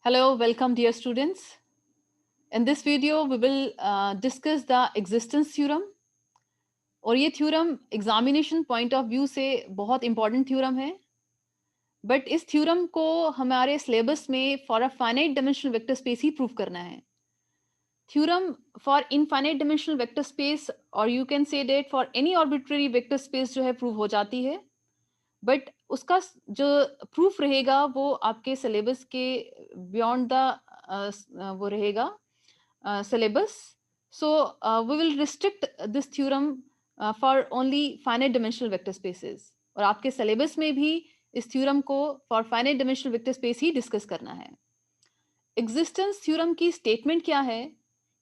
Hello, welcome dear students. In this video, we will discuss the existence theorem. और ये theorem examination point of view से बहुत important theorem है, but इस theorem को हमारे सिलेबस में for a finite dimensional vector space ही प्रूव करना है. Theorem for infinite dimensional vector space और you can say that for any arbitrary vector space जो है प्रूव हो जाती है, बट उसका जो प्रूफ रहेगा वो आपके सिलेबस के बियॉन्ड द वो रहेगा syllabus. So we will restrict this theorem for only finite dimensional vector spaces. और आपके syllabus में भी इस theorem को for finite dimensional vector space he discuss करना है. Existence theorem की statement क्या है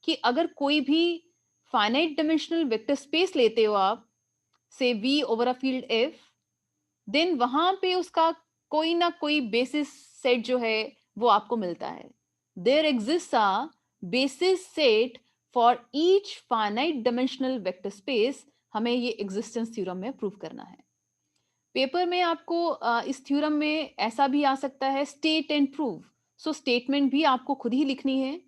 कि अगर कोई भी finite dimensional vector space लेते हो आप, say V over a field F, then वहां पे उसका कोई ना कोई basis set जो है वो आपको मिलता है. There exists a basis set for each finite dimensional vector space. हमें ये existence theorem में प्रूव करना है. पेपर में आपको इस थ्योरम में ऐसा भी आ सकता है state and prove. So statement भी आपको खुद ही लिखनी है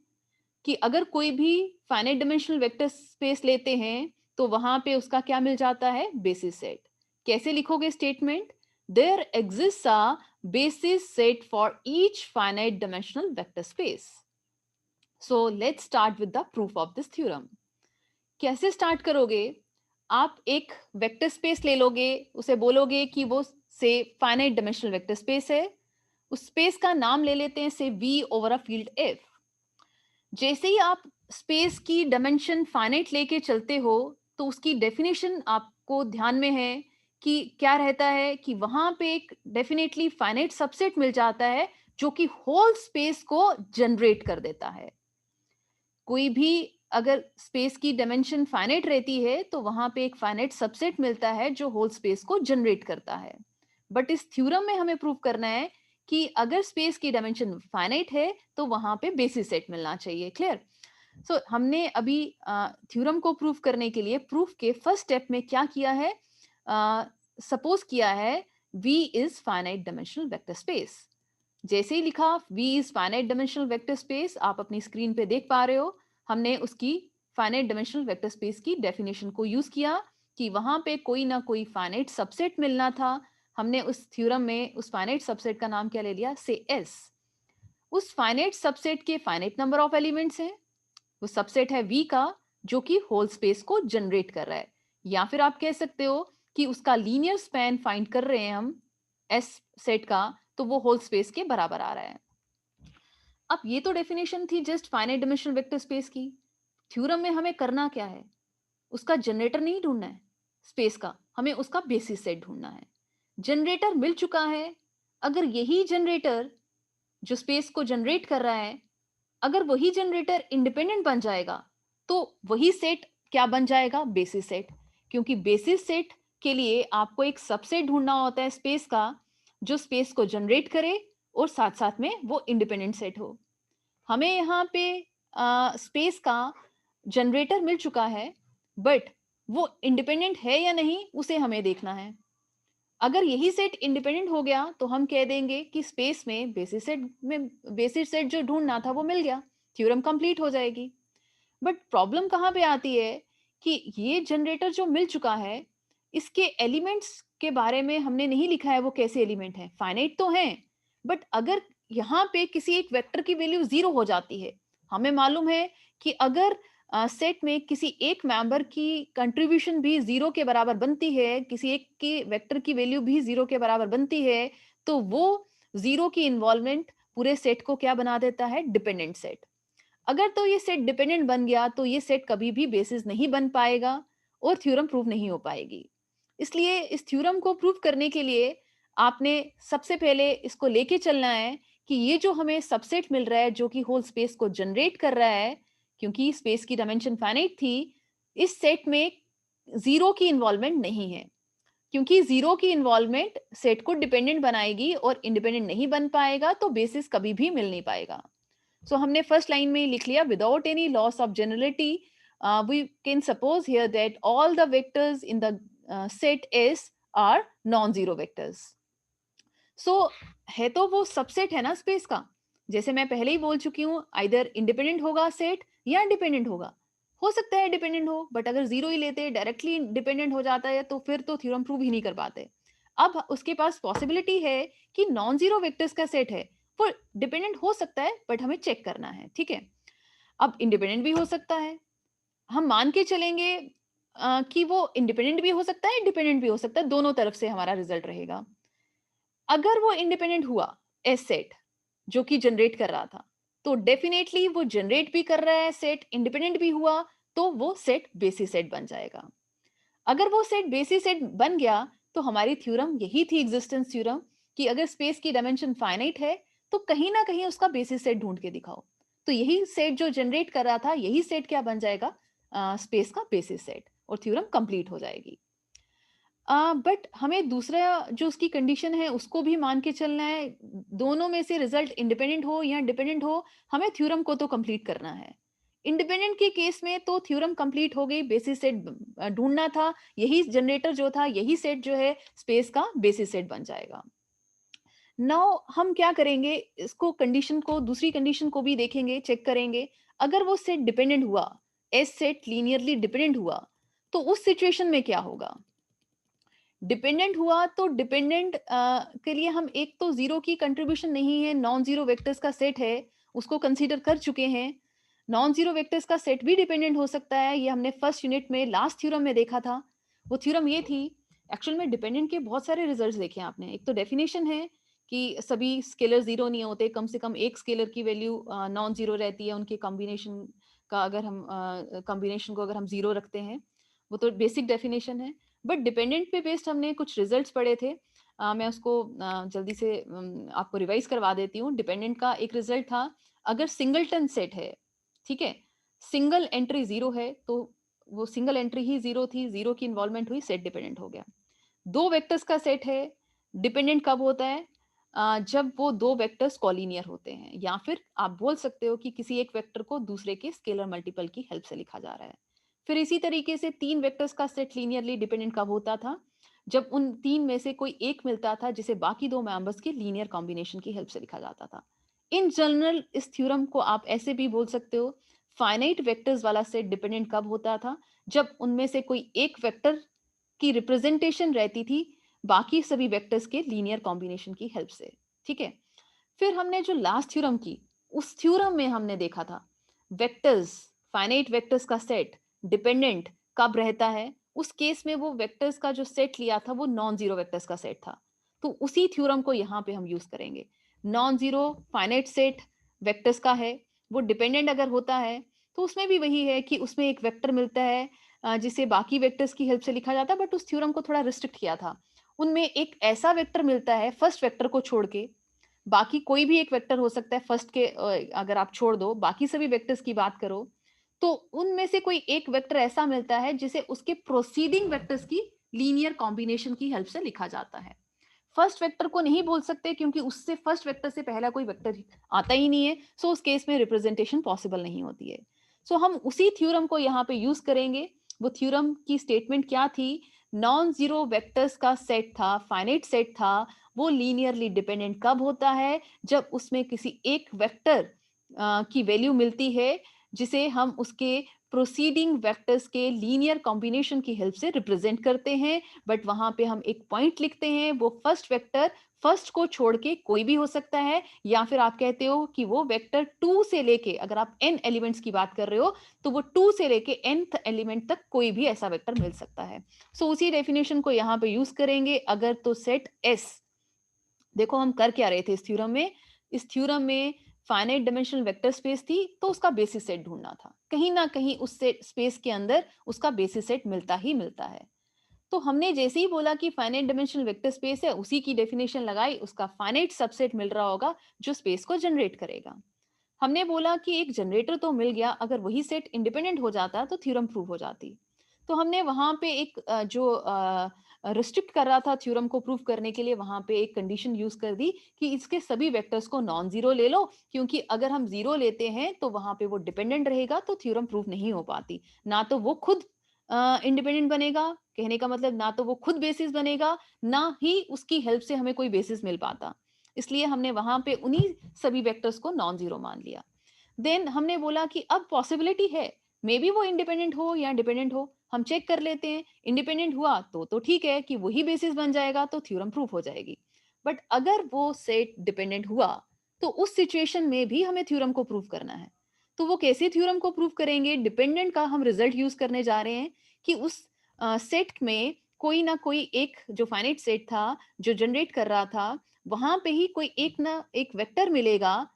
कि अगर कोई भी फाइनाइट डायमेंशनल वेक्टर स्पेस लेते हैं तो वहां पे उसका क्या मिल जाता है, बेसिस सेट. कैसे लिखोगे statement? There exists a basis set for each finite dimensional vector space. So let's start with the proof of this theorem. कैसे स्टार्ट करोगे? आप एक वेक्टर स्पेस ले लोगे, उसे बोलोगे कि वो से फाइनाइट डायमेंशनल वेक्टर स्पेस है. उस स्पेस का नाम ले लेते हैं से V over a field F. जैसे ही आप स्पेस की डायमेंशन फाइनाइट लेके चलते हो तो उसकी डेफिनेशन आपको ध्यान में है कि क्या रहता है कि वहां पे एक डेफिनेटली फाइनाइट सबसेट मिल जाता है जो कि होल स्पेस को जनरेट कर देता है. कोई भी अगर स्पेस की डायमेंशन फाइनाइट रहती है तो वहां पे एक फाइनाइट सबसेट मिलता है जो होल स्पेस को जनरेट करता है. बट इस थ्योरम में हमें प्रूव करना है कि अगर स्पेस की डायमेंशन फाइनाइट है तो वहां पे बेसिस सेट मिलना चाहिए. क्लियर? सो हमने अभी थ्योरम को प्रूव करने के लिए प्रूफ के फर्स्ट स्टेप में क्या किया है, सपोज किया है V is finite dimensional vector space. जैसे ही लिखा V is finite dimensional vector space, आप अपनी स्क्रीन पे देख पा रहे हो, हमने उसकी फाइनाइट डायमेंशनल वेक्टर स्पेस की डेफिनेशन को यूज किया कि वहां पे कोई ना कोई फाइनाइट सबसेट मिलना था. हमने उस थ्योरम में उस फाइनाइट सबसेट का नाम क्या ले लिया, से S. उस फाइनाइट सबसेट के फाइनाइट नंबर ऑफ एलिमेंट्स हैं. वो सबसेट है V का जो कि होल स्पेस को जनरेट कर रहा है. या फिर आप कह सकते हो कि उसका लीनियर स्पैन फाइंड कर रहे हैं हम S सेट का, तो वो होल स्पेस के बराबर आ रहा है. अब ये तो डेफिनेशन थी just finite dimensional vector space की. थ्योरम में हमें करना क्या है? उसका जनरेटर नहीं ढूंढना है स्पेस का, हमें उसका बेसिस सेट ढूंढना है. जनरेटर मिल चुका है. अगर यही जनरेटर जो स्पेस को जनरेट कर रहा है, अगर वही जनरेटर इंडिपेंडेंट बन जाएगा तो वही सेट क्या बन जाएगा, बेसिस सेट. क्योंकि बेसिस सेट के लिए आपको एक सबसेट ढूंढना होता है स्पेस का जो स्पेस को जनरेट करे और साथ साथ में वो इंडिपेंडेंट सेट हो. हमें यहाँ पे स्पेस का जनरेटर मिल चुका है, बट वो इंडिपेंडेंट है या नहीं उसे हमें देखना है. अगर यही सेट इंडिपेंडेंट हो गया तो हम कह देंगे कि स्पेस में बेसिस सेट जो ढूंढना था वो मिल गया, थ्योरम कंप्लीट हो जाएगी. बट प्रॉब्लम कहाँ पे आती है कि ये जनरेटर जो मिल चुका है, इसके एलिमेंट्स के बारे में हमने नहीं लिखा है वो कैसे एलिमेंट है. फाइनाइट तो हैं, बट अगर यहाँ पे किसी एक वेक्टर की वैल्यू 0 हो जाती है, हमें मालूम है कि अगर सेट में किसी एक मेंबर की कंट्रीब्यूशन भी 0 के बराबर बनती है, किसी एक की वेक्टर की वैल्यू भी 0 के बराबर बनती है, तो वो 0 की इन्वॉल्वमेंट पूरे सेट को क्या बना देता है, डिपेंडेंट सेट. अगर तो ये सेट डिपेंडेंट बन गया तो ये सेट कभी भी बेसिस नहीं बन पाएगा और थ्योरम प्रूव नहीं हो पाएगी. इसलिए इस थ्योरम को प्रूव करने के लिए आपने सबसे पहले इसको लेके चलना है कि ये जो हमें सबसेट मिल रहा है जो कि होल स्पेस को जनरेट कर रहा है, क्योंकि स्पेस की डायमेंशन फाइनाइट थी, इस सेट में 0 की इन्वॉल्वमेंट नहीं है. क्योंकि 0 की इन्वॉल्वमेंट सेट को डिपेंडेंट बनाएगी और इंडिपेंडेंट नहीं बन पाएगा तो बेसिस कभी भी मिल नहीं पाएगा. सो हमने फर्स्ट लाइन में लिख लिया, without any loss of generality we can suppose here that all the vectors in the set S are non zero vectors. So है तो वो सबसेट है ना स्पेस का, जैसे मैं पहले ही बोल चुकी हूँ, आइदर इंडिपेंडेंट होगा सेट या डिपेंडेंट होगा। हो सकता है डिपेंडेंट हो, बट अगर जीरो ही लेते, डायरेक्टली डिपेंडेंट हो जाता है, तो फिर तो थ्योरम प्रूव ही नहीं कर पाते। अब उसके पास पॉसिबिलिटी है कि नॉन जीरो वेक्टर्स का सेट है, वो डिपेंडेंट हो सकता है, बट हमें चेक करना है, ठीक है। अब इंडिपेंडेंट भी हो सकता है, हम मान के चलेंगे कि वो इंडिपेंडेंट भी हो सकता है, डिपेंडेंट भी हो सकता है, दोनों तरफ से हमारा रिजल्ट रहेगा। अगर वो इंडिपेंडेंट हुआ एस सेट जो कि जनरेट कर रहा था, तो डेफिनेटली वो जनरेट भी कर रहा है सेट, इंडिपेंडेंट भी हुआ, तो वो सेट बेसिस सेट बन जाएगा। अगर वो सेट बेसिस सेट बन गया, तो हमारी थ्योरम यही थी, एग्जिस्टेंस थ्योरम, कि अगर स्पेस की डायमेंशन फाइनाइट है, तो कहीं ना कहीं उसका बेसिस सेट ढूंढ के दिखाओ। तो यही सेट जो जनरेट कर रहा था, यही सेट क्या बन जाएगा, स्पेस का बेसिस सेट, और थ्योरम कंप्लीट हो जाएगी। बट हमें दूसरा जो उसकी कंडीशन है उसको भी मान के चलना है। दोनों में से रिजल्ट इंडिपेंडेंट हो या डिपेंडेंट हो, हमें थ्योरम को तो कंप्लीट करना है। इंडिपेंडेंट के केस में तो थ्योरम कंप्लीट हो गई, बेसिस सेट ढूंढना था, यही जनरेटर जो था, यही सेट जो है स्पेस का बेसिस सेट बन जाएगा। नाउ हम क्या करेंगे, इसको कंडीशन को, दूसरी कंडीशन को भी देखेंगे, चेक करेंगे। अगर वो सेट डिपेंडेंट हुआ, एस सेट लीनियरली डिपेंडेंट हुआ, तो उस सिचुएशन में क्या होगा। डिपेंडेंट हुआ तो डिपेंडेंट के लिए हम एक तो जीरो की कंट्रीब्यूशन नहीं है, नॉन जीरो वेक्टर्स का सेट है, उसको कंसीडर कर चुके हैं। नॉन जीरो वेक्टर्स का सेट भी डिपेंडेंट हो सकता है, ये हमने फर्स्ट यूनिट में लास्ट थ्योरम में देखा था। वो थ्योरम ये थी, एक्चुअल में डिपेंडेंट के बहुत सारे रिजल्ट्स देखे आपने। एक तो डेफिनेशन है कि सभी स्केलर जीरो नहीं होते, कम से कम एक स्केलर की वैल्यू नॉन जीरो रहती है उनके कॉम्बिनेशन का, अगर हम कॉम्बिनेशन को अगर हम जीरो रखते हैं, वो तो बेसिक डेफिनेशन है। बट डिपेंडेंट पे बेस्ड हमने कुछ रिजल्ट्स पढ़े थे। मैं उसको जल्दी से आपको रिवाइज करवा देती हूँ। डिपेंडेंट का एक रिजल्ट था, अगर सिंगलटन सेट है, ठीक है, सिंगल एंट्री जीरो है, तो वो सिंगल एंट्री ही जीरो थी, जीरो की इन्वॉल्वमेंट हुई, सेट डिपेंडेंट हो गया। दो वेक्टर्स का सेट है, डिपेंडेंट कब होता है, जब वो दो वेक्टर्स कॉलिनियर होते हैं, या फिर आप बोल सकते हो कि किसी एक वेक्टर को दूसरे के स्केलर मल्टीपल की हेल्प से लिखा जा रहा है। फिर इसी तरीके से तीन वेक्टर्स का सेट लीनियरली डिपेंडेंट कब होता था, जब उन तीन में से कोई एक मिलता था जिसे बाकी दो मेंबर्स के लीनियर कॉम्बिनेशन की हेल्प से लिखा जाता था। इन जनरल इस थ्योरम को आप ऐसे भी बोल सकते हो, फाइनाइट वेक्टर्स वाला सेट डिपेंडेंट कब होता था, जब उनमें से कोई एक वेक्टर की रिप्रेजेंटेशन रहती थी बाकी सभी वेक्टर्स के लीनियर कॉम्बिनेशन की हेल्प से, ठीक है। फिर हमने जो लास्ट थ्योरम की, उस थ्योरम में हमने देखा था वेक्टर्स, फाइनाइट वेक्टर्स का सेट डिपेंडेंट कब रहता है। उस केस में वो वेक्टर्स का जो सेट लिया था वो नॉन जीरो वेक्टर्स का सेट था। तो उसी थ्योरम को यहाँ पे हम यूज करेंगे। Non zero finite set vectors का है, वो डिपेंडेंट अगर होता है, तो उसमें भी वही है कि उसमें एक वेक्टर मिलता है जिसे बाकी वेक्टर्स की हेल्प से लिखा जाता है, बट उस थ्योरम को थोड़ा रिस्ट्रिक्ट किया था। उनमें एक ऐसा वेक्टर मिलता है फर्स्ट वेक्टर को छोड़ के, बाकी कोई भी एक वेक्टर हो सकता है फर्स्ट के, अगर आप छोड़ दो बाकी सभी वेक्टर्स की बात करो, तो उनमें से कोई एक वेक्टर ऐसा मिलता है जिसे उसके प्रोसीडिंग वेक्टर्स की लीनियर कॉम्बिनेशन की हेल्प से लिखा जाता है। फर्स्ट वेक्टर को नहीं बोल सकते क्योंकि उससे फर्स्ट वेक्टर से पहला कोई वेक्टर आता ही नहीं है, सो उस केस में रिप्रेजेंटेशन पॉसिबल नहीं होती है। सो हम उसी थ्योरम को यहाँ पे यूज करेंगे। वो थ्योरम की स्टेटमेंट क्या थी, नॉन जीरो वेक्टर्स का सेट था, फाइनाइट सेट था, वो लीनियरली डिपेंडेंट कब होता है, जब उसमें किसी एक वेक्टर की वैल्यू मिलती है जिसे हम उसके प्रोसीडिंग वेक्टर्स के लीनियर कॉम्बिनेशन की हेल्प से रिप्रेजेंट करते हैं। बट वहां पे हम एक पॉइंट लिखते हैं, वो फर्स्ट वेक्टर फर्स्ट को छोड़ के कोई भी हो सकता है, या फिर आप कहते हो कि वो वेक्टर टू से लेके, अगर आप एन एलिमेंट्स की बात कर रहे हो, तो वो टू से लेके nth एलिमेंट तक कोई भी ऐसा वेक्टर मिल सकता है। सो उसी डेफिनेशन को यहाँ पे यूज करेंगे। अगर तो सेट एस, देखो हम कर क्या रहे थे इस थ्योरम में, इस थ्योरम में फाइनाइट डायमेंशनल वेक्टर स्पेस थी, तो उसका बेसिस सेट ढूंढना था, कहीं ना कहीं उस सेट स्पेस के अंदर उसका बेसिस सेट मिलता ही मिलता है। तो हमने जैसे ही बोला कि फाइनाइट डायमेंशनल वेक्टर स्पेस है, उसी की डेफिनेशन लगाई, उसका फाइनाइट सबसेट मिल रहा होगा जो स्पेस को जनरेट करेगा। हमने बोला कि एक जनरेटर तो मिल गया, अगर वही सेट इंडिपेंडेंट हो जाता तो थ्योरम प्रूव हो जाती। तो हमने वहां पे एक जो रिस्ट्रिक्ट कर रहा था थ्योरम को प्रूव करने के लिए, वहां पे एक कंडीशन यूज कर दी कि इसके सभी वेक्टर्स को नॉन जीरो ले लो, क्योंकि अगर हम जीरो लेते हैं तो वहां पे वो डिपेंडेंट रहेगा, तो थ्योरम प्रूव नहीं हो पाती। ना तो वो खुद इंडिपेंडेंट बनेगा, कहने का मतलब ना तो वो खुद बेसिस बनेगा, ना ही उसकी हेल्प से हमें कोई बेसिस मिल पाता। इसलिए हमने वहां पे उन्हीं सभी वेक्टर्स को नॉन जीरो मान लिया। देन हमने बोला कि अब पॉसिबिलिटी है, मे बी वो इंडिपेंडेंट हो या डिपेंडेंट हो, हम चेक कर लेते हैं। इंडिपेंडेंट हुआ तो ठीक है कि वही बेसिस बन जाएगा, तो थ्योरम प्रूफ हो जाएगी। बट अगर वो सेट डिपेंडेंट हुआ, तो उस सिचुएशन में भी हमें थ्योरम को प्रूफ करना है। तो वो कैसे थ्योरम को प्रूफ करेंगे? डिपेंडेंट का हम रिजल्ट यूज करने जा रहे हैं कि उस सेट में कोई ना कोई एक जो फाइनाइट सेट था, जो जनरेट कर रहा था, वहां पे ही कोई एक ना एक वेक्टर मिलेगा,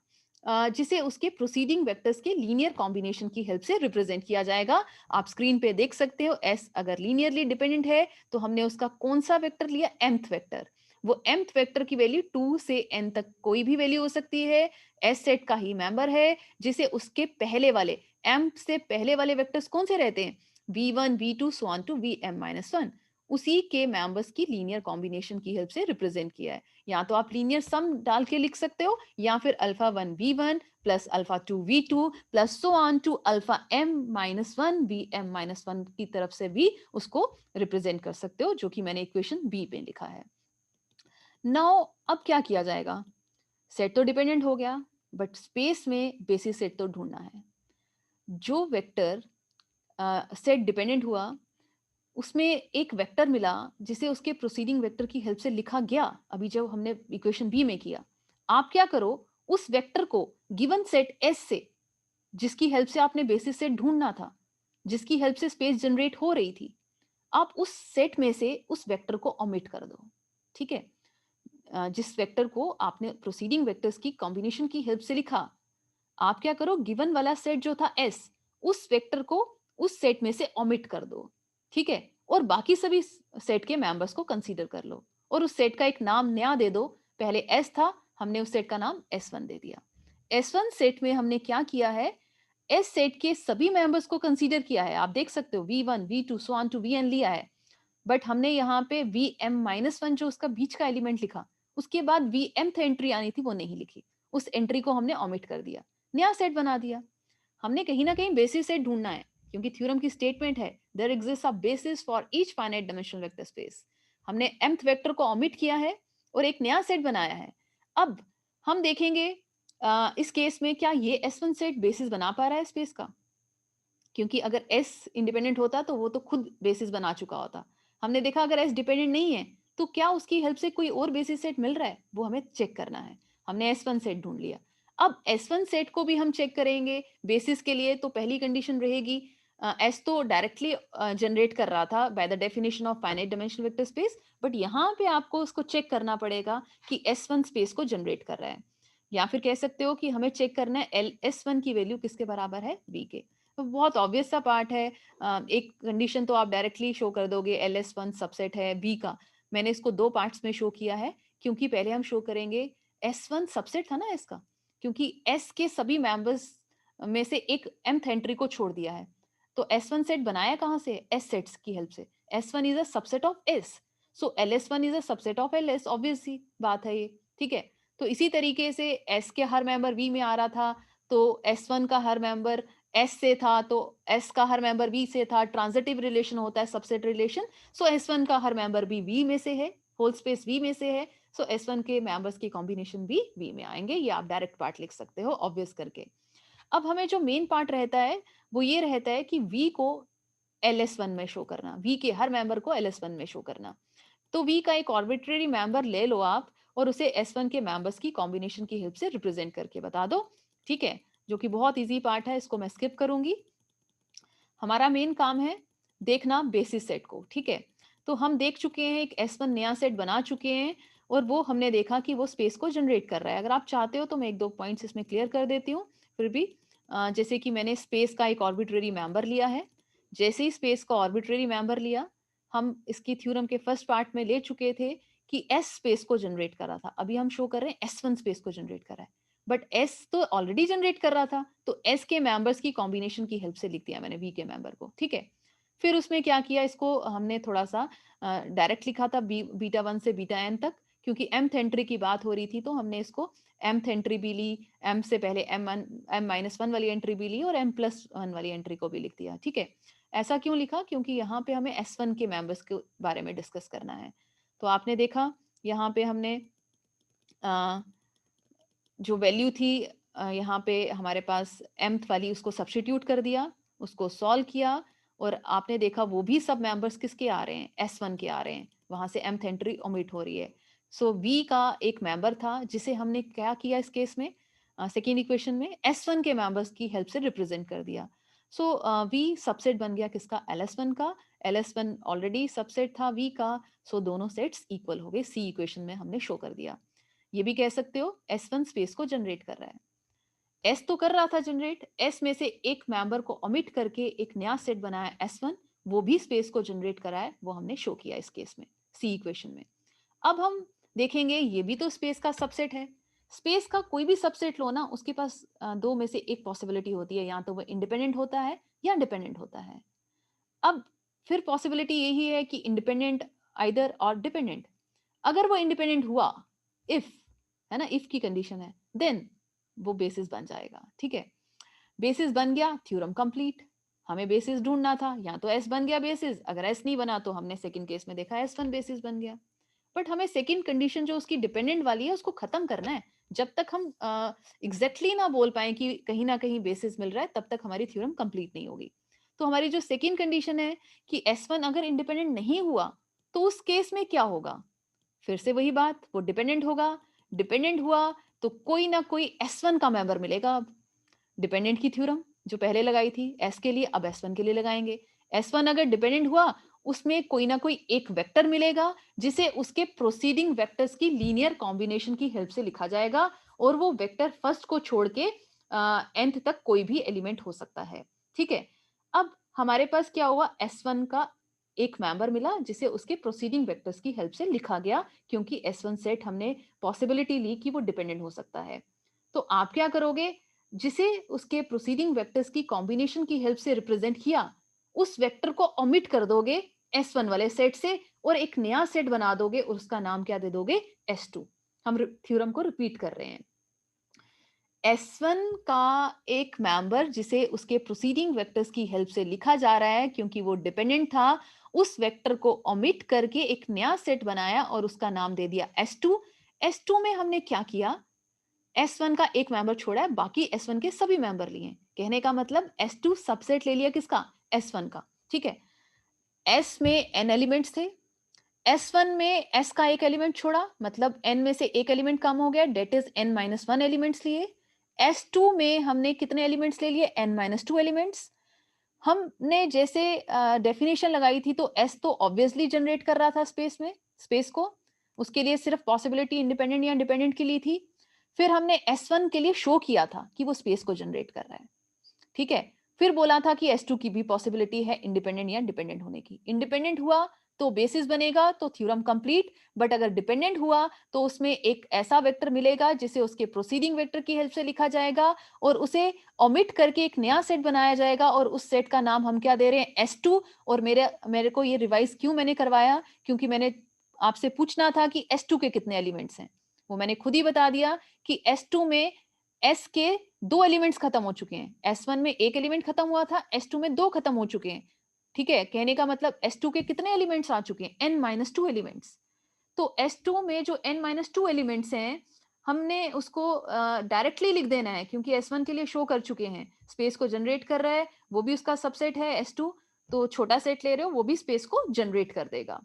जिसे उसके प्रोसीडिंग वेक्टर्स के लीनियर कॉम्बिनेशन की हेल्प से रिप्रेजेंट किया जाएगा। आप स्क्रीन पे देख सकते हो, एस अगर लीनियरली डिपेंडेंट है तो हमने उसका कौन सा वेक्टर लिया? mth vector. वो mth वेक्टर की वैल्यू 2 से n तक कोई भी वैल्यू हो सकती है, एस सेट का ही मेंबर है, जिसे उसके पहले वाले m से पहले वाले वेक्टर्स कौन से रहते हैं? v1 v2 so on to vm-1, उसी के मेंबर्स की लीनियर कॉम्बिनेशन की हेल्प से रिप्रेजेंट किया है। या तो आप लीनियर सम डाल के लिख सकते हो, या फिर alpha 1 v1 plus alpha 2 v2 plus so on to alpha m-1 vm-1 की तरफ से भी उसको रिप्रेजेंट कर सकते हो, जो कि मैंने इक्वेशन बी पे लिखा है। नाउ अब क्या किया जाएगा? सेट तो डिपेंडेंट हो गया, बट स्पेस में बेसिस सेट तो ढूंढना है। जो वेक्टर सेट डिपेंडेंट हुआ, उसमें एक वेक्टर मिला जिसे उसके प्रोसीडिंग वेक्टर की हेल्प से लिखा गया, अभी जब हमने इक्वेशन बी में किया। आप क्या करो, उस वेक्टर को गिवन सेट एस से, जिसकी हेल्प से आपने बेसिस सेट ढूंढना था, जिसकी हेल्प से स्पेस जनरेट हो रही थी, आप उस सेट में से उस वेक्टर को ओमिट कर दो। ठीक है? जिस वेक्टर को आपने प्रोसीडिंग वेक्टर्स की कॉम्बिनेशन की हेल्प से लिखा, आप क्या करो, गिवन वाला सेट जो था एस, उस वेक्टर को उस सेट में से ओमिट कर दो। ठीक है? और बाकी सभी सेट के मेंबर्स को कंसीडर कर लो, और उस सेट का एक नाम नया दे दो। पहले एस था, हमने उस सेट का नाम S1 दे दिया। S1 सेट में हमने क्या किया है, एस सेट के सभी मेंबर्स को कंसीडर किया है। आप देख सकते हो v1 v2 so on to vn लिया है, बट हमने यहाँ पे vm-1 जो उसका बीच का एलिमेंट लिखा, उसके बाद vmth एंट्री आनी थी, वो नहीं लिखी। उस एंट्री को हमने ओमिट कर दिया, नया सेट बना दिया। हमने कहीं ना कहीं बेसिस सेट ढूंढना है, क्योंकि थ्योरम की स्टेटमेंट है there exist a basis for each finite dimensional vector space. हमने mth वेक्टर को ओमिट किया है और एक नया सेट बनाया है। अब हम देखेंगे इस केस में क्या ये S1 सेट बेसिस बना पा रहा है स्पेस का, क्योंकि अगर S इंडिपेंडेंट होता तो वो तो खुद बेसिस बना चुका होता। हमने देखा अगर S डिपेंडेंट नहीं है, तो क्या उसकी हेल्प से कोई और बेसिस सेट मिल रहा है, वो हमें चेक करना है। हमने S1 सेट ढूंढ लिया। अब S1 सेट को भी हम चेक करेंगे बेसिस के लिए, तो पहली कंडीशन रहेगी, S तो डायरेक्टली जनरेट कर रहा था by the definition of finite dimensional vector space, but यहाँ पे आपको उसको चेक करना पड़ेगा कि S1 स्पेस को जनरेट कर रहा है। या फिर कह सकते हो कि हमें चेक करना है S1 की वैल्यू किसके बराबर है, B के। तो बहुत ऑब्वियस सा पार्ट है। एक कंडीशन तो आप डायरेक्टली शो कर दोगे, LS1 सबसेट है बी का। मैंने इसको दो पार्ट्स में शो किया है, क्योंकि पहले हम शो करेंगे S1 सबसेट था ना एस का, क्योंकि एस के सभी मेंबर्स में से एक mth एंट्री को छोड़ दिया है। तो S1 सेट बनाया कहाँ से? एस सेट्स की हेल्प से। S1 is a subset of S, so LS1 is a subset of LS, obvious सी बात है ये। ठीक है? तो इसी तरीके से एस के हर मेंबर वी में आ रहा था, तो S1 का हर मेंबर एस से था, तो एस का हर मेंबर वी से था। ट्रांजिटिव रिलेशन होता है, सबसेट रिलेशन। सो S1 का हर मेंबर भी वी में से है, होल स्पेस वी में से है। सो S1 के मेंबर्स की कॉम्बिनेशन भी वी में आएंगे। ये आप डायरेक्ट पार्ट लिख सकते हो ऑब्वियस करके। अब हमें जो मेन पार्ट रहता है, वो ये रहता है कि वी को LS1 में शो करना, वी के हर मेंबर को LS1 में शो करना। तो वी का एक आर्बिट्रेरी मेंबर ले लो आप, और उसे S1 के मेंबर्स की कॉम्बिनेशन की हेल्प से रिप्रेजेंट करके बता दो। ठीक है? जो कि बहुत इजी पार्ट है, इसको मैं स्किप करूंगी। हमारा मेन काम है देखना बेसिस सेट को। ठीक है? तो हम देख चुके हैं, एक S1 नया सेट बना चुके हैं, और वो हमने देखा कि वो स्पेस को जनरेट कर रहा है। अगर आप चाहते हो तो मैं एक दो पॉइंट्स इसमें क्लियर कर देती हूँ फिर भी। जैसे कि मैंने स्पेस का एक आर्बिट्रेरी मेंबर लिया है। जैसे ही स्पेस का आर्बिट्रेरी मेंबर लिया, हम इसकी थ्योरम के फर्स्ट पार्ट में ले चुके थे कि S स्पेस को जनरेट कर रहा था। अभी हम शो कर रहे हैं S1 स्पेस को जनरेट कर रहा है, बट S तो ऑलरेडी जनरेट कर रहा था, तो S के मेंबर्स की कॉम्बिनेशन की हेल्प से लिख दिया मैंने V के मेंबर को। ठीक है? फिर उसमें क्या किया, इसको हमने थोड़ा सा डायरेक्ट लिखा था बीटा 1 से बीटा n तक, क्योंकि mth एंट्री की बात हो रही थी, तो हमने इसको mth एंट्री भी ली, m से पहले m-1 वाली एंट्री भी ली, और m+1 वाली एंट्री को भी लिख दिया। ठीक है? ऐसा क्यों लिखा? क्योंकि यहाँ पे हमें S1 के मेंबर्स के बारे में डिस्कस करना है। तो आपने देखा यहाँ पे हमने जो वैल्यू थी यहाँ पे हमारे पास mth वाली, उसको सब्स्टिट्यूट कर दिया, उसको सॉल्व किया और आपने देखा वो भी सब मेंबर्स किसके आ रहे हैं, S1 के आ रहे हैं, वहां से mth एंट्री ओमिट हो रही है। सो V का एक मेंबर था जिसे हमने क्या किया इस केस में, सेकेंड इक्वेशन में S1 के मेंबर्स की हेल्प से रिप्रेजेंट कर दिया। सो V सबसेट बन गया किसका, LS1 का। LS1 ऑलरेडी सबसेट था V का, सो दोनों सेट्स इक्वल हो गए, C इक्वेशन में हमने शो कर दिया। ये भी कह सकते हो S1 स्पेस को जनरेट कर रहा है। S तो कर रहा था जनरेट, S में से एक मेंबर को ओमिट करके एक नया सेट बनाया S1, वो भी स्पेस को जनरेट करा है, वो हमने शो किया इस केस में, C इक्वेशन में। अब हम देखेंगे ये भी तो स्पेस का सबसेट है। स्पेस का कोई भी सबसेट लो ना, उसके पास दो में से एक पॉसिबिलिटी होती है, या तो वो इंडिपेंडेंट होता है या डिपेंडेंट होता है। अब फिर पॉसिबिलिटी यही है कि इंडिपेंडेंट आइदर और डिपेंडेंट। अगर वो इंडिपेंडेंट हुआ, इफ, है ना, इफ की कंडीशन है, देन वो बेसिस बन जाएगा। ठीक है, बेसिस बन गया, थ्योरम कंप्लीट। हमें बेसिस ढूंढना था, या तो एस बन गया बेसिस, अगर एस नहीं बना तो हमने सेकंड केस में देखा एस वन बेसिस बन गया। बट हमें सेकंड कंडीशन जो उसकी डिपेंडेंट वाली है उसको खत्म करना है। जब तक हम एग्जैक्टली ना बोल पाए कि कहीं ना कहीं बेसिस मिल रहा है, तब तक हमारी थ्योरम कंप्लीट नहीं होगी। तो हमारी जो सेकंड कंडीशन है कि एस वन अगर इंडिपेंडेंट नहीं हुआ, तो उस केस में क्या होगा, फिर से वही बात, वो डिपेंडेंट होगा। डिपेंडेंट हुआ तो कोई ना कोई S1 का मेंबर मिलेगा। अब डिपेंडेंट की थ्योरम जो पहले लगाई थी S के लिए, अब S1 के लिए लगाएंगे। S1 अगर डिपेंडेंट हुआ, उसमें कोई ना कोई एक वेक्टर मिलेगा जिसे उसके प्रोसीडिंग वेक्टर्स की लीनियर कॉम्बिनेशन की हेल्प से लिखा जाएगा, और वो वेक्टर फर्स्ट को छोड़ के nth तक कोई भी एलिमेंट हो सकता है। ठीक है, अब हमारे पास क्या हुआ, S1 का एक मेंबर मिला जिसे उसके प्रोसीडिंग वेक्टर्स की हेल्प से लिखा गया, क्योंकि S1 सेट हमने पॉसिबिलिटी ली कि वो डिपेंडेंट हो सकता है। तो आप क्या करोगे, जिसे उसके प्रोसीडिंग वेक्टर्स की कॉम्बिनेशन की हेल्प से रिप्रेजेंट किया, उस वेक्टर को ओमिट कर दोगे S1 वाले सेट से और एक नया सेट बना दोगे और उसका नाम क्या दे दोगे, S2। हम थ्योरम को रिपीट कर रहे हैं। S1 का एक मेंबर जिसे उसके प्रोसीडिंग वेक्टर्स की हेल्प से लिखा जा रहा है क्योंकि वो डिपेंडेंट था, उस वेक्टर को ओमिट करके एक नया सेट बनाया और उसका नाम दे दिया S2। S2 में हमने क्या किया, S1 का एक मेंबर छोड़ा है, बाकी S1 के सभी मेंबर लिए। कहने का मतलब S2 सबसेट ले लिया किसका, S1 का। ठीक है, S में n एलिमेंट्स थे, S1 में S का एक एलिमेंट छोड़ा, मतलब n में से एक एलिमेंट कम हो गया, डेट इज n-1 एलिमेंट्स लिए। S2 में हमने कितने एलिमेंट्स ले लिए, n-2 एलिमेंट्स। हमने जैसे डेफिनेशन लगाई थी, तो S तो ऑब्वियसली जनरेट कर रहा था स्पेस में, स्पेस को, उसके लिए सिर्फ पॉसिबिलिटी इंडिपेंडेंट या डिपेंडेंट की ली थी। फिर हमने S1 के लिए शो किया था कि वो स्पेस को जनरेट कर रहा है। ठीक है, फिर बोला था कि S2 की भी पॉसिबिलिटी है इंडिपेंडेंट या डिपेंडेंट होने की। इंडिपेंडेंट हुआ तो बेसिस बनेगा, तो थ्योरम कंप्लीट। बट अगर डिपेंडेंट हुआ तो उसमें एक ऐसा वेक्टर मिलेगा जिसे उसके प्रोसीडिंग वेक्टर की हेल्प से लिखा जाएगा और उसे ओमिट करके एक नया सेट बनाया जाएगा, और उस सेट का नाम हम क्या दे रहे हैं, S2। और मेरे को ये रिवाइज क्यों मैंने करवाया, क्योंकि मैंने आपसे पूछना था कि S2 के कितने एलिमेंट्स हैं, वो मैंने खुद ही बता दिया कि S2 में S के दो एलिमेंट्स खत्म हो चुके हैं। S1 में एक एलिमेंट खत्म हुआ था, S2 में दो खत्म हो चुके हैं। ठीक है, कहने का मतलब S2 के कितने एलिमेंट्स आ चुके हैं, n-2 एलिमेंट्स। तो S2 में जो n-2 एलिमेंट्स हैं, हमने उसको डायरेक्टली लिख देना है, क्योंकि S1 के लिए शो कर चुके हैं, स्पेस को जनरेट कर रहा है, वो भी उसका सबसेट है S2। तो छोटा सेट ले रहे हो, वो भी स्पेस को जनरेट कर देगा।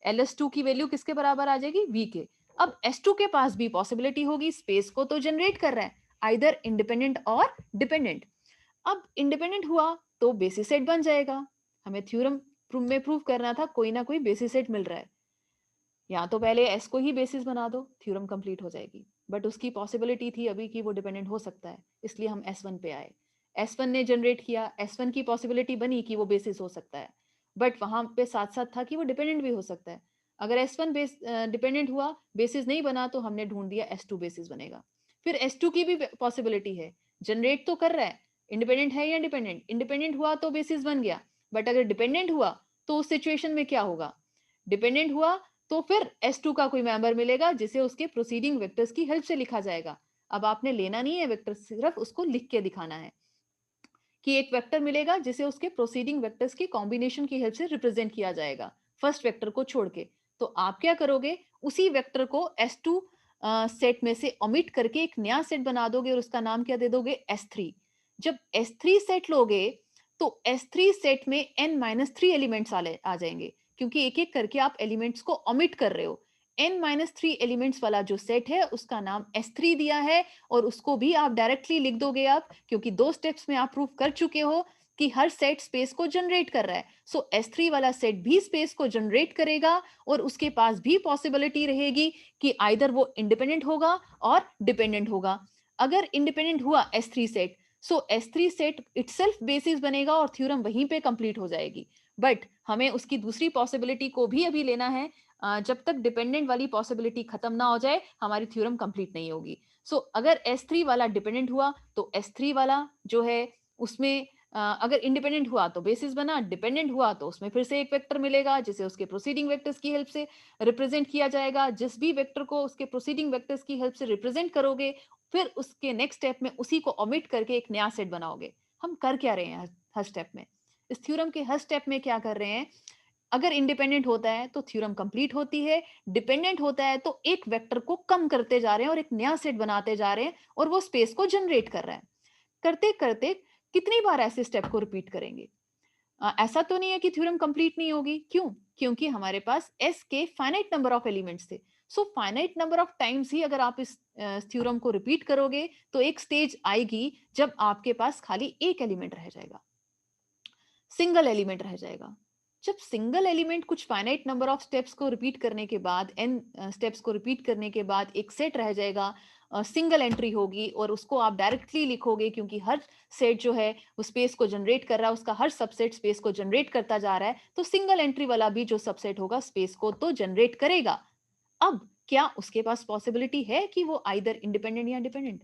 LS2 की वैल्यू किसके बराबर आ जाएगी, V के। अब S2 के पास भी पॉसिबिलिटी होगी, स्पेस को तो जनरेट कर रहा है, आइदर इंडिपेंडेंट और डिपेंडेंट। अब इंडिपेंडेंट हुआ तो बेसिस सेट बन जाएगा। हमें थ्योरम में प्रूव करना था कोई ना कोई बेसिस सेट मिल रहा है, या तो पहले S को ही बेसिस बना दो, थ्योरम कंप्लीट हो जाएगी। बट उसकी पॉसिबिलिटी थी अभी कि वो डिपेंडेंट हो सकता है, इसलिए हम S1 पे आए। S1 ने जनरेट किया, S1 की पॉसिबिलिटी बनी कि वो बेसिस हो सकता है, बट वहां पे साथ साथ था कि वो डिपेंडेंट भी हो सकता है। अगर S1 डिपेंडेंट हुआ, बेसिस नहीं बना, तो हमने ढूंढ दिया S2 बेसिस बनेगा। फिर S2 की भी पॉसिबिलिटी है, जनरेट तो कर रहा है, इंडिपेंडेंट है या डिपेंडेंट, इंडिपेंडेंट हुआ तो बेसिस बन गया। बट अगर डिपेंडेंट हुआ तो उस सिचुएशन में क्या होगा, डिपेंडेंट हुआ तो फिर S2 का कोई मेंबर मिलेगा जिसे उसके प्रोसीडिंग वेक्टर्स की हेल्प से लिखा जाएगा। अब आपने लेना नहीं है वेक्टर, सिर्फ उसको लिख के दिखाना है कि एक वेक्टर मिलेगा जिसे उसके प्रोसीडिंग वेक्टर्स की कॉम्बिनेशन की हेल्प से रिप्रेजेंट किया जाएगा, फर्स्ट वेक्टर को छोड़ के। तो आप क्या करोगे, उसी वेक्टर को S2 सेट में ऑमिट करके एक नया सेट बना दोगे और उसका नाम क्या दे दोगे? S3। जब S3 सेट लोगे तो S3 सेट में n-3 एलिमेंट्स आ जाएंगे, क्योंकि एक एक करके आप एलिमेंट्स को ओमिट कर रहे हो। n-3 एलिमेंट्स वाला जो सेट है उसका नाम S3 दिया है, और उसको भी आप डायरेक्टली लिख दोगे आप, क्योंकि 2 स्टेप्स में आप प्रूव कर चुके हो कि हर सेट स्पेस को जनरेट कर रहा है। सो S3 वाला सेट भी स्पेस को जनरेट करेगा, और उसके पास भी पॉसिबिलिटी रहेगी कि आइदर वो इंडिपेंडेंट होगा और डिपेंडेंट होगा। अगर इंडिपेंडेंट हुआ S3 सेट, सो S3 सेट इटसेल्फ बेसिस बनेगा और थ्योरम वहीं पे कंप्लीट हो जाएगी। बट हमें उसकी दूसरी पॉसिबिलिटी को भी अभी लेना है। जब तक डिपेंडेंट वाली पॉसिबिलिटी खत्म ना हो जाए, हमारी थ्योरम कंप्लीट नहीं होगी। सो अगर S3 वाला डिपेंडेंट हुआ तो S3 वाला जो है उसमें अगर इंडिपेंडेंट हुआ तो बेसिस बना, डिपेंडेंट हुआ तो उसमें फिर से एक वेक्टर मिलेगा जिसे उसके प्रोसीडिंग वेक्टर्स की हेल्प से रिप्रेजेंट किया जाएगा। जिस भी वेक्टर को उसके प्रोसीडिंग वेक्टर्स की हेल्प से रिप्रेजेंट करोगे, फिर उसके नेक्स्ट स्टेप में उसी को ओमिट करके एक नया सेट बनाओगे। हम कर क्या रहे हैं हर स्टेप में? इस थ्योरम के हर स्टेप में क्या कर रहे हैं? अगर इंडिपेंडेंट होता है तो थ्योरम कंप्लीट होती है, डिपेंडेंट होता है तो एक वेक्टर को कम करते जा रहे हैं और एक नया सेट बनाते जा रहे हैं, और वो स्पेस को जनरेट कर रहा है। करते करते कितनी बार ऐसे स्टेप को रिपीट करेंगे? ऐसा तो नहीं है कि थ्योरम कंप्लीट नहीं होगी। क्यों? क्योंकि हमारे पास S के फाइनाइट नंबर ऑफ एलिमेंट्स थे। So finite number of times ही अगर आप इस थ्योरम को रिपीट करोगे तो एक स्टेज आएगी जब आपके पास खाली एक एलिमेंट रह जाएगा, सिंगल एलिमेंट रह जाएगा। जब सिंगल एलिमेंट कुछ फाइनाइट नंबर ऑफ स्टेप्स को रिपीट करने के बाद, n स्टेप्स को रिपीट करने के बाद एक सेट रह जाएगा, सिंगल एंट्री होगी, और उसको आप डायरेक्टली लिखोगे क्योंकि हर सेट जो है वो स्पेस को जनरेट कर रहा है, उसका हर सबसेट स्पेस को जनरेट करता जा रहा है, तो सिंगल एंट्री वाला भी जो सबसेट होगा स्पेस को तो जनरेट करेगा। अब क्या उसके पास पॉसिबिलिटी है कि वो आइदर इंडिपेंडेंट या डिपेंडेंट?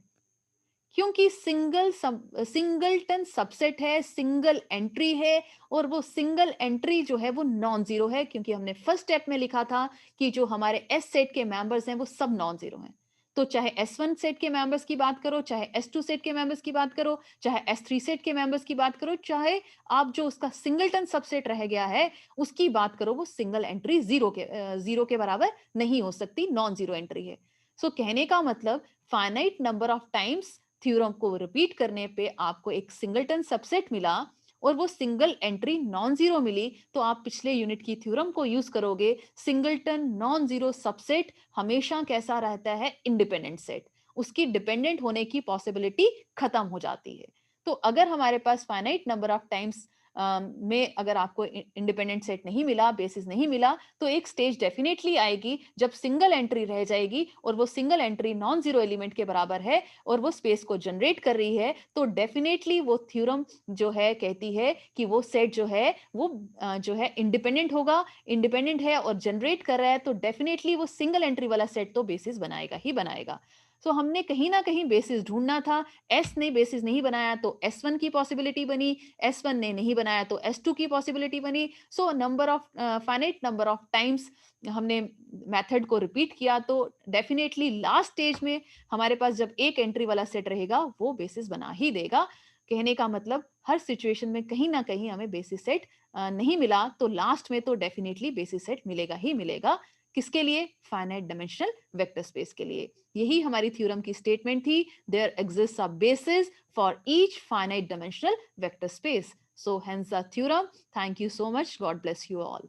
क्योंकि सिंगलटन सबसेट है, सिंगल एंट्री है, और वो सिंगल एंट्री जो है वो नॉन जीरो है, क्योंकि हमने फर्स्ट स्टेप में लिखा था कि जो हमारे एस सेट के मेंबर्स हैं वो सब नॉन जीरो हैं। तो चाहे S1 सेट के मेंबर्स की बात करो, चाहे S2 सेट के मेंबर्स की बात करो, चाहे S3 सेट के मेंबर्स की बात करो, चाहे आप जो उसका सिंगलटन सबसेट रह गया है उसकी बात करो, वो सिंगल एंट्री जीरो के बराबर नहीं हो सकती, नॉन जीरो एंट्री है। सो कहने का मतलब, finite number of times theorem को रिपीट करने पे आपको एक सिंगलटन सबसेट मिला और वो सिंगल एंट्री नॉन जीरो मिली, तो आप पिछले यूनिट की थ्योरम को यूज करोगे। सिंगलटन नॉन जीरो सबसेट हमेशा कैसा रहता है? Independent set. उसकी डिपेंडेंट होने की पॉसिबिलिटी खत्म हो जाती है। तो अगर हमारे पास फाइनाइट नंबर ऑफ टाइम्स में अगर आपको इंडिपेंडेंट सेट नहीं मिला, बेसिस नहीं मिला, तो एक स्टेज डेफिनेटली आएगी जब सिंगल एंट्री रह जाएगी और वो single entry non zero element के बराबर है और वो स्पेस को जनरेट कर रही है, तो डेफिनेटली वो थ्योरम जो है कहती है कि वो सेट जो है वो जो है इंडिपेंडेंट होगा। इंडिपेंडेंट है और जनरेट कर रहा है, तो डेफिनेटली वो सिंगल एंट्री वाला सेट तो बेसिस बनाएगा ही बनाएगा। सो हमने कहीं ना कहीं बेसिस ढूंढना था। एस ने बेसिस नहीं बनाया तो S1 की पॉसिबिलिटी बनी, S1 ने नहीं बनाया तो S2 की पॉसिबिलिटी बनी। So number of finite number of times हमने मेथड को रिपीट किया, तो डेफिनेटली लास्ट स्टेज में हमारे पास जब एक एंट्री वाला सेट रहेगा वो बेसिस बना ही देगा। कहने का मतलब, हर सिचुएशन में कहीं ना कहीं हमें बेसिस सेट नहीं मिला तो लास्ट में तो डेफिनेटली बेसिस सेट मिलेगा ही मिलेगा। किसके लिए? फाइनाइट डायमेंशनल वेक्टर स्पेस के लिए। यही हमारी थ्योरम की स्टेटमेंट थी। There exist a basis for each finite dimensional vector space. So hence the theorem. Thank you so much. God bless you all.